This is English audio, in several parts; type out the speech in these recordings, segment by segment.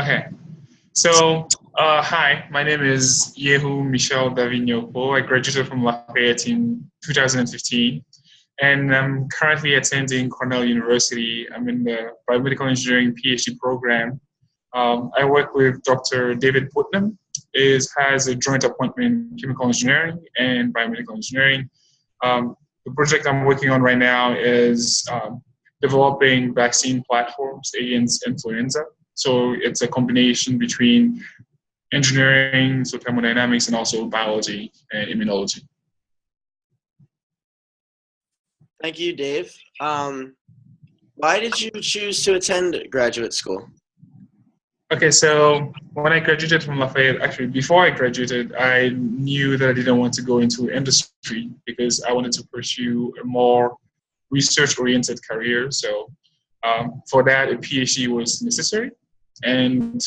Okay. Hi, my name is Yehou Davy Gnopo. I graduated from Lafayette in 2015, and I'm currently attending Cornell University. I'm in the Biomedical Engineering Ph.D. program. I work with Dr. David Putnam. Has a joint appointment in chemical engineering and biomedical engineering. The project I'm working on right now is developing vaccine platforms against influenza. So it's a combination between engineering, so thermodynamics, and also biology and immunology. Thank you, Dave. Why did you choose to attend graduate school? Okay, so when I graduated from Lafayette, actually before I graduated, I knew that I didn't want to go into industry because I wanted to pursue a more research-oriented career. So for that, a PhD was necessary. And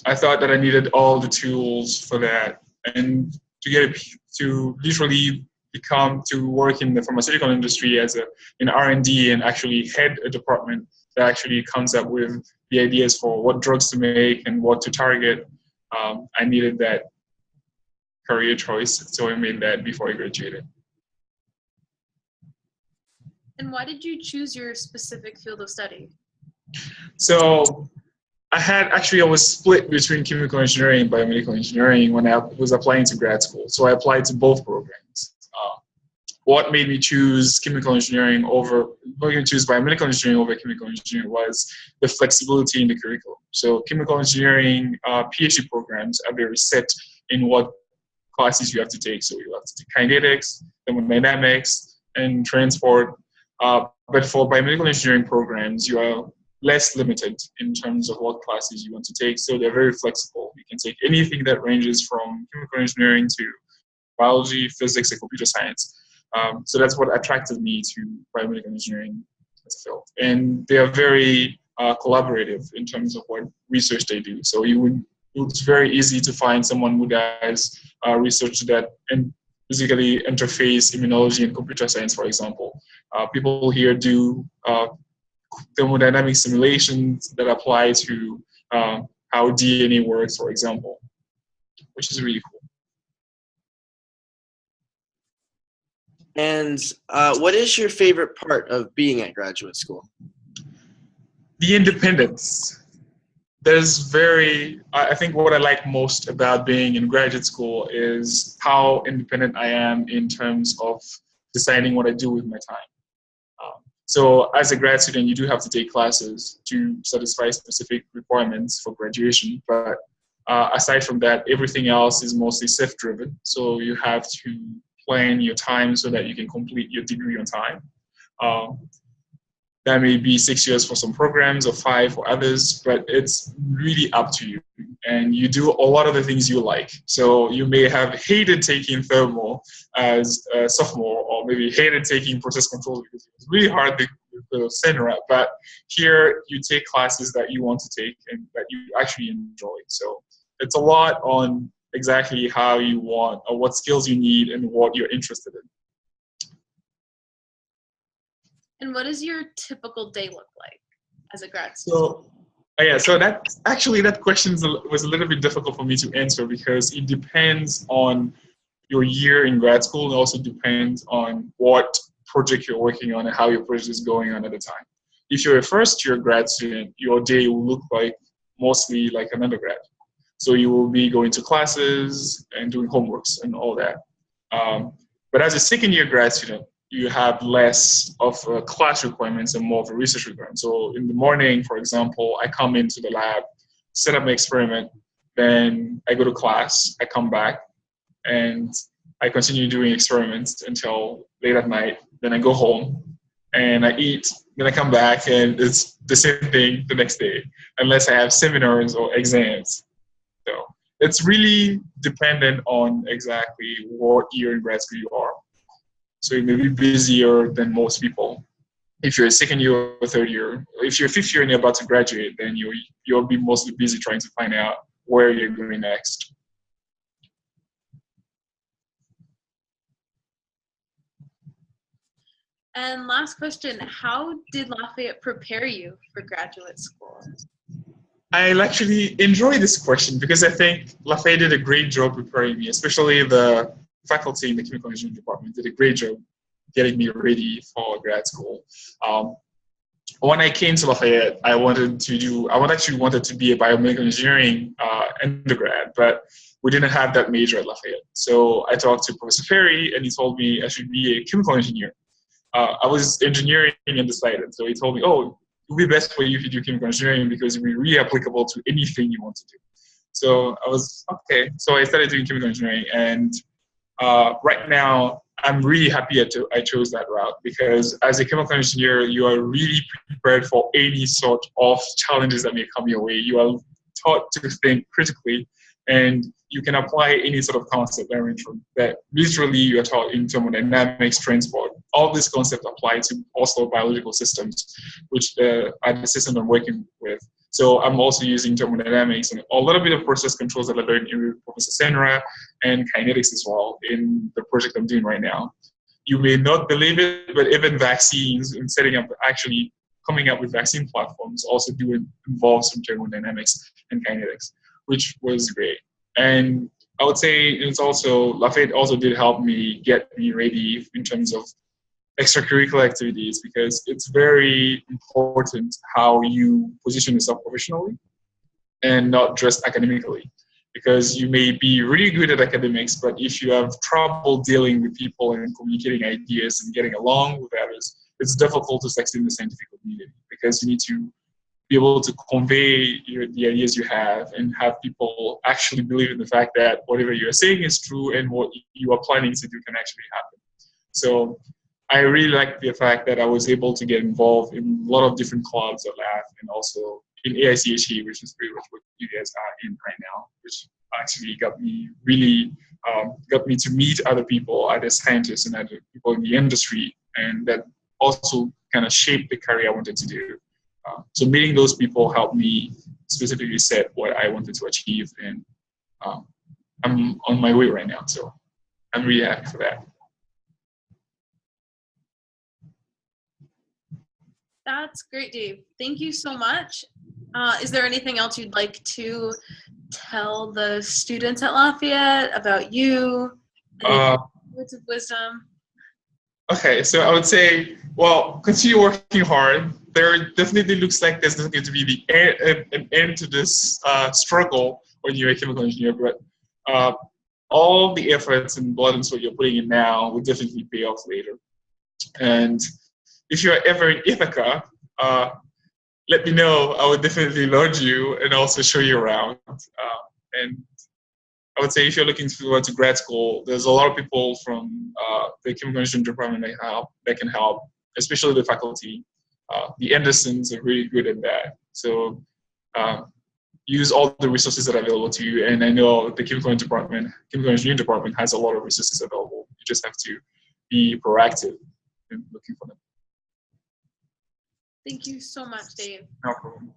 I thought that I needed all the tools for that. And to literally to work in the pharmaceutical industry as in R&D and actually head a department that actually comes up with the ideas for what drugs to make and what to target. I needed that career choice, so I made that before I graduated. And why did you choose your specific field of study? So I was split between chemical engineering and biomedical engineering when I was applying to grad school. So I applied to both programs. What made me choose biomedical engineering over chemical engineering was the flexibility in the curriculum. So chemical engineering PhD programs are very set in what classes you have to take. So you have to take kinetics, thermodynamics, and transport. But for biomedical engineering programs, you are less limited in terms of what classes you want to take. So they're very flexible. You can take anything that ranges from chemical engineering to biology, physics, and computer science. So that's what attracted me to biomedical engineering as a field. And they are very collaborative in terms of what research they do. So it's very easy to find someone who does research that and basically interface immunology and computer science, for example. People here do thermodynamic simulations that apply to how DNA works, for example, which is really cool. And what is your favorite part of being at graduate school? The independence. I think what I like most about being in graduate school is how independent I am in terms of deciding what I do with my time. So as a grad student, you do have to take classes to satisfy specific requirements for graduation. But aside from that, everything else is mostly self-driven. So you have to plan your time so that you can complete your degree on time. That may be 6 years for some programs or 5 for others, but it's really up to you. And you do a lot of the things you like. So you may have hated taking thermal as a sophomore, or maybe hated taking process control because it was really hard to center up. But here you take classes that you want to take and that you actually enjoy. So it's a lot on exactly how you want or what skills you need and what you're interested in. And what does your typical day look like as a grad student? So that question was a little bit difficult for me to answer because it depends on your year in grad school and also depends on what project you're working on and how your project is going on at the time. If you're a first-year grad student, your day will look mostly like an undergrad. So you will be going to classes and doing homeworks and all that. But as a second-year grad student, you have less of class requirements and more of a research requirement. So in the morning, for example, I come into the lab, set up my experiment, then I go to class, I come back, and I continue doing experiments until late at night. Then I go home and I eat, then I come back and it's the same thing the next day, unless I have seminars or exams. So it's really dependent on exactly what year in grad school you are. So you may be busier than most people. If you're a second year or third year, if you're a fifth year and you're about to graduate, then you'll be mostly busy trying to find out where you're going next. And last question, how did Lafayette prepare you for graduate school? I actually enjoy this question because I think Lafayette did a great job preparing me, especially the faculty in the chemical engineering department did a great job getting me ready for grad school. When I came to Lafayette, I actually wanted to be a biomedical engineering undergrad, but we didn't have that major at Lafayette. So I talked to Professor Ferry, and he told me I should be a chemical engineer. I was engineering and decided, so he told me, oh, it would be best for you if you do chemical engineering because it will be really applicable to anything you want to do. So I was, okay. So I started doing chemical engineering, and right now, I'm really happy I chose that route because as a chemical engineer, you are really prepared for any sort of challenges that may come your way. You are taught to think critically, and you can apply any sort of concept learned from that. Literally, you are taught in thermodynamics, transport. All these concepts apply to also biological systems, which are the system I'm working with. So I'm also using thermodynamics and a little bit of process controls that I learned in Professor Senra and kinetics as well in the project I'm doing right now. You may not believe it, but even vaccines and actually coming up with vaccine platforms also do involve some thermodynamics and kinetics, which was great. And I would say Lafayette also did help me get me ready in terms of extracurricular activities because it's very important how you position yourself professionally and not just academically. Because you may be really good at academics, but if you have trouble dealing with people and communicating ideas and getting along with others, it's difficult to succeed in the scientific community because you need to be able to convey the ideas you have and have people actually believe in the fact that whatever you're saying is true and what you are planning to do can actually happen. So I really like the fact that I was able to get involved in a lot of different clubs at LAF and also in AICHE, which is pretty much what you guys are in right now, which actually got me to meet other people, other scientists and other people in the industry, and that also kind of shaped the career I wanted to do. So meeting those people helped me specifically set what I wanted to achieve, and I'm on my way right now, so I'm really happy for that. That's great, Dave. Thank you so much. Is there anything else you'd like to tell the students at Lafayette about you? Words of wisdom? Okay, so I would say, well, continue working hard. There definitely looks like there's not going to be an end to this struggle when you're a chemical engineer, but all the efforts and blood and sweat you're putting in now will definitely pay off later. And if you're ever in Ithaca, let me know. I would definitely lodge you and also show you around. And I would say if you're looking forward to grad school, there's a lot of people from the chemical engineering department that can help, especially the faculty. The Andersons are really good at that. So use all the resources that are available to you. And I know the chemical engineering department has a lot of resources available. You just have to be proactive in looking for them. Thank you so much, Dave. No problem.